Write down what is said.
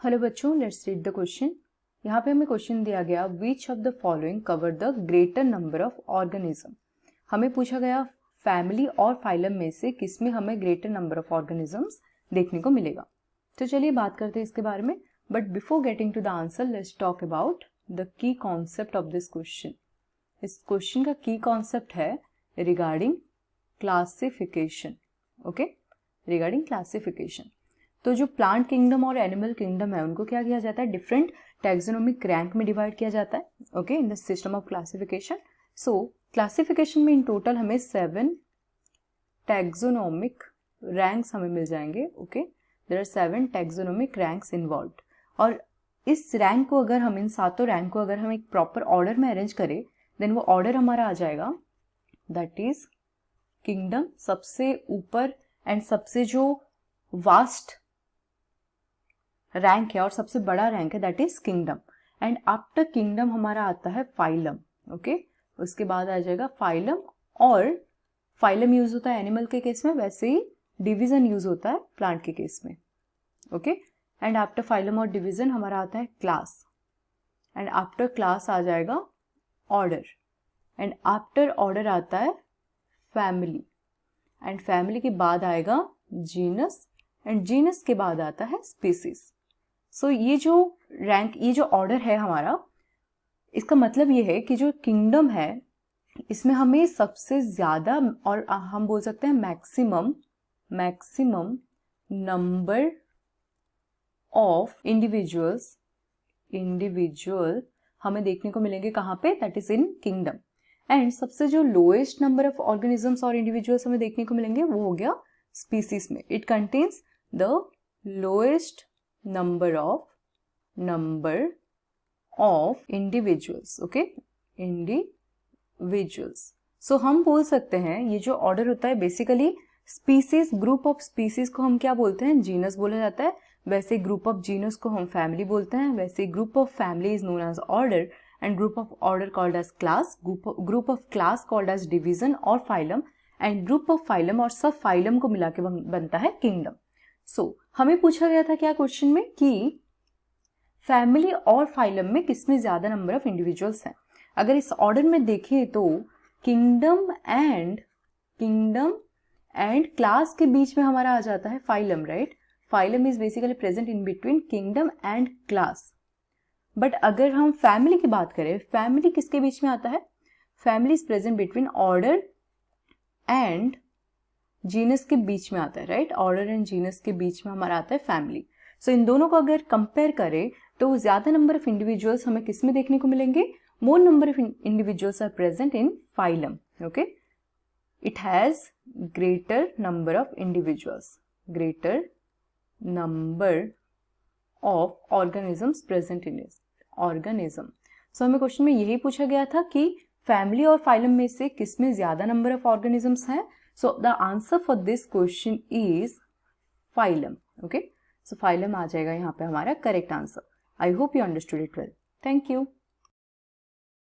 Hello बच्चों, let's read the question. यहाँ पे हमें क्वेश्चन दिया गया which of the following cover the greater number of organism. हमें पूछा गया फैमिली और फाइलम में से किसमें हमें ग्रेटर नंबर ऑफ ऑर्गेनिजम्स देखने को मिलेगा। तो चलिए बात करते हैं इसके बारे में, but before getting to the answer let's talk about the key concept of this question. इस क्वेश्चन का की कॉन्सेप्ट है regarding classification. Okay, regarding classification. तो जो प्लांट किंगडम और एनिमल किंगडम है उनको क्या किया जाता है, डिफरेंट टैक्सोनॉमिक रैंक में डिवाइड किया जाता है। Okay, in the system of classification. So classification में इन टोटल हमें 7 टैक्सोनॉमिक रैंक्स हमें मिल जाएंगे। Okay, there are 7 taxonomic ranks involved. और इस रैंक को अगर हम, इन सातों रैंक को अगर हम एक प्रॉपर ऑर्डर में अरेंज करें देन वो ऑर्डर हमारा आ जाएगा, दैट इज किंगडम सबसे ऊपर एंड सबसे जो वास्ट रैंक है और सबसे बड़ा रैंक है that is kingdom. And after kingdom हमारा आता है फाइलम। ओके, उसके बाद आ जाएगा फाइलम। और फाइलम यूज होता है एनिमल के केस में, वैसे ही डिवीजन यूज होता है प्लांट के केस में। ओके, एंड आफ्टर फाइलम और डिवीजन हमारा आता है क्लास। एंड आफ्टर क्लास आ जाएगा ऑर्डर। एंड आफ्टर ऑर्डर आता है फैमिली। एंड फैमिली के बाद आएगा जीनस। एंड जीनस के बाद आता है स्पीसीज। सो ये जो रैंक, ये जो ऑर्डर है हमारा, इसका मतलब ये है कि जो किंगडम है इसमें हमें सबसे ज्यादा और हम बोल सकते हैं मैक्सिमम नंबर ऑफ इंडिविजुअल हमें देखने को मिलेंगे। कहाँ पे? That is in kingdom. And सबसे जो लोएस्ट नंबर ऑफ ऑर्गेनिजम्स और इंडिविजुअल्स हमें देखने को मिलेंगे वो हो गया स्पीसीज में। It contains the lowest number of individuals. Okay, individuals. So हम बोल सकते हैं ये जो ऑर्डर होता है basically species, group of species को हम क्या बोलते हैं? जीनस बोला जाता है। वैसे ग्रुप ऑफ जीनस को हम फैमिली बोलते हैं। वैसे group of family is known as order and group of order called as class, group of class called as division और phylum, and group of phylum और सब फाइलम को मिला के बनता है किंगडम। सो हमें पूछा गया था क्या क्वेश्चन में कि फैमिली और फाइलम में किसमें ज्यादा नंबर ऑफ इंडिविजुअल्स हैं। अगर इस ऑर्डर में देखें तो किंगडम एंड क्लास के बीच में हमारा आ जाता है phylum, right? Phylum is basically present in between kingdom and class. But अगर हम फैमिली की बात करें, फैमिली किसके बीच में आता है? Family is present between order and genus के बीच में आता है, राइट? ऑर्डर एंड जीनस के बीच में हमारा आता है फैमिली। सो इन दोनों को अगर कंपेयर करें तो ज्यादा नंबर ऑफ इंडिविजुअल्स हमें किस में देखने को मिलेंगे? More number of individuals are present in phylum. Okay, it has greater number of individuals, greater number of organisms present in organism. So हमें क्वेश्चन में यही पूछा गया था कि फैमिली और फाइलम में से किस में ज्यादा नंबर ऑफ ऑर्गेनिजम्स हैं। So the answer for this question is phylum. Okay, so phylum आ जाएगा यहाँ पे हमारा correct answer. I hope you understood it well. Thank you.